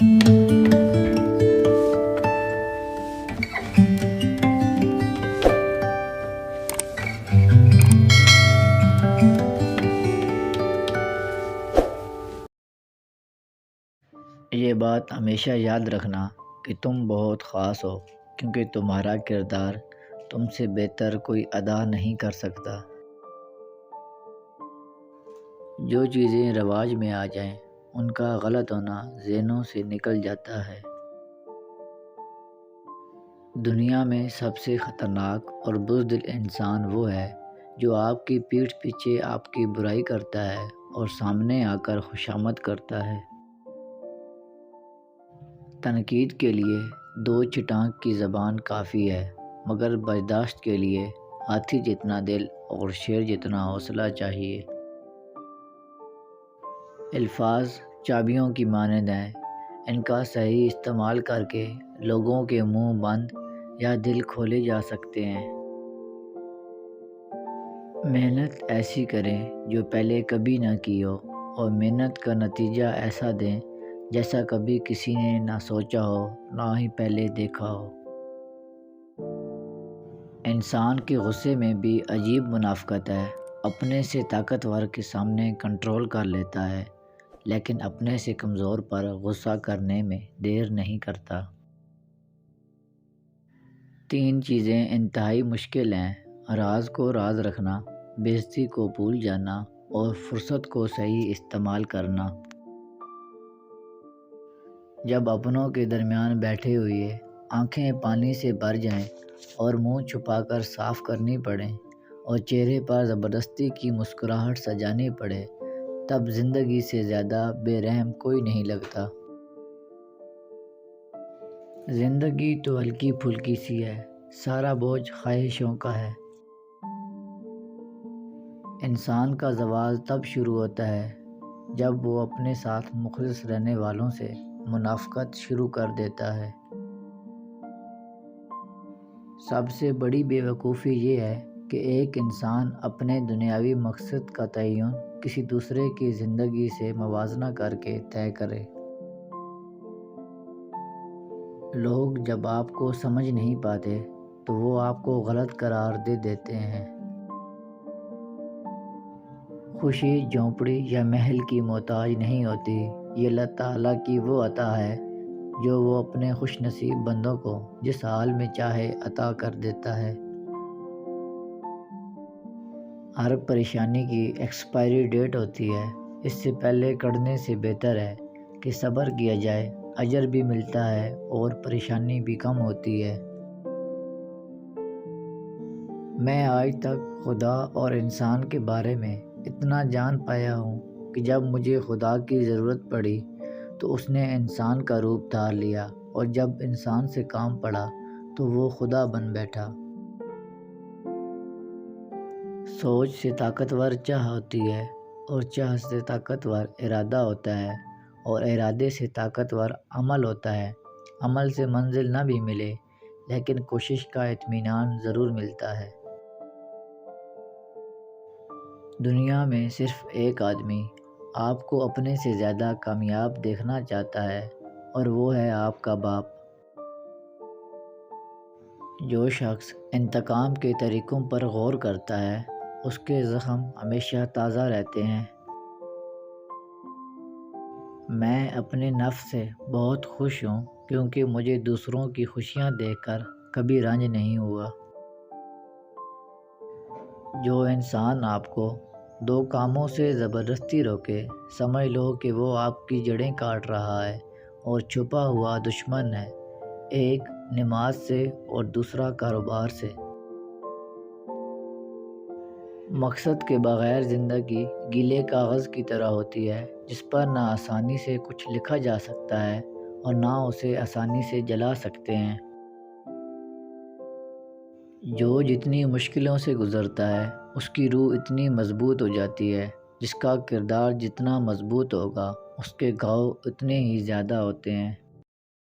یہ بات ہمیشہ یاد رکھنا کہ تم بہت خاص ہو، کیونکہ تمہارا کردار تم سے بہتر کوئی ادا نہیں کر سکتا۔ جو چیزیں رواج میں آ جائیں ان کا غلط ہونا ذہنوں سے نکل جاتا ہے۔ دنیا میں سب سے خطرناک اور بزدل انسان وہ ہے جو آپ کی پیٹھ پیچھے آپ کی برائی کرتا ہے اور سامنے آ کر خوشامد کرتا ہے۔ تنقید کے لیے 2 چٹانک کی زبان کافی ہے، مگر برداشت کے لیے ہاتھی جتنا دل اور شیر جتنا حوصلہ چاہیے۔ الفاظ چابیوں کی مانند ہیں، ان کا صحیح استعمال کر کے لوگوں کے منہ بند یا دل کھولے جا سکتے ہیں۔ محنت ایسی کریں جو پہلے کبھی نہ کی ہو، اور محنت کا نتیجہ ایسا دیں جیسا کبھی کسی نے نہ سوچا ہو، نہ ہی پہلے دیکھا ہو۔ انسان کے غصے میں بھی عجیب منافقت ہے۔ اپنے سے طاقتور کے سامنے کنٹرول کر لیتا ہے، لیکن اپنے سے کمزور پر غصہ کرنے میں دیر نہیں کرتا۔ 3 چیزیں انتہائی مشکل ہیں: راز کو راز رکھنا، بے عزتی کو بھول جانا، اور فرصت کو صحیح استعمال کرنا۔ جب اپنوں کے درمیان بیٹھے ہوئے آنکھیں پانی سے بھر جائیں اور منہ چھپا کر صاف کرنی پڑیں اور چہرے پر زبردستی کی مسکراہٹ سجانی پڑے، تب زندگی سے زیادہ بے رحم کوئی نہیں لگتا۔ زندگی تو ہلکی پھلکی سی ہے، سارا بوجھ خواہشوں کا ہے۔ انسان کا زوال تب شروع ہوتا ہے جب وہ اپنے ساتھ مخلص رہنے والوں سے منافقت شروع کر دیتا ہے۔ سب سے بڑی بے وقوفی یہ ہے کہ ایک انسان اپنے دنیاوی مقصد کا تعین کسی دوسرے کی زندگی سے موازنہ کر کے طے کرے۔ لوگ جب آپ کو سمجھ نہیں پاتے تو وہ آپ کو غلط قرار دے دیتے ہیں۔ خوشی جھونپڑی یا محل کی محتاج نہیں ہوتی، یہ اللہ تعالیٰ کی وہ عطا ہے جو وہ اپنے خوش نصیب بندوں کو جس حال میں چاہے عطا کر دیتا ہے۔ ہر پریشانی کی ایکسپائری ڈیٹ ہوتی ہے، اس سے پہلے کڑنے سے بہتر ہے کہ صبر کیا جائے، اجر بھی ملتا ہے اور پریشانی بھی کم ہوتی ہے۔ میں آج تک خدا اور انسان کے بارے میں اتنا جان پایا ہوں کہ جب مجھے خدا کی ضرورت پڑی تو اس نے انسان کا روپ دھار لیا، اور جب انسان سے کام پڑا تو وہ خدا بن بیٹھا۔ سوچ سے طاقتور چاہ ہوتی ہے، اور چاہ سے طاقتور ارادہ ہوتا ہے، اور ارادے سے طاقتور عمل ہوتا ہے۔ عمل سے منزل نہ بھی ملے، لیکن کوشش کا اطمینان ضرور ملتا ہے۔ دنیا میں صرف ایک آدمی آپ کو اپنے سے زیادہ کامیاب دیکھنا چاہتا ہے، اور وہ ہے آپ کا باپ۔ جو شخص انتقام کے طریقوں پر غور کرتا ہے، اس کے زخم ہمیشہ تازہ رہتے ہیں۔ میں اپنے نفس سے بہت خوش ہوں، کیونکہ مجھے دوسروں کی خوشیاں دیکھ کر کبھی رنج نہیں ہوا۔ جو انسان آپ کو 2 کاموں سے زبردستی روکے، سمجھ لو کہ وہ آپ کی جڑیں کاٹ رہا ہے اور چھپا ہوا دشمن ہے، ایک نماز سے اور دوسرا کاروبار سے۔ مقصد کے بغیر زندگی گیلے کاغذ کی طرح ہوتی ہے، جس پر نہ آسانی سے کچھ لکھا جا سکتا ہے اور نہ اسے آسانی سے جلا سکتے ہیں۔ جو جتنی مشکلوں سے گزرتا ہے، اس کی روح اتنی مضبوط ہو جاتی ہے۔ جس کا کردار جتنا مضبوط ہوگا، اس کے گھاؤ اتنے ہی زیادہ ہوتے ہیں۔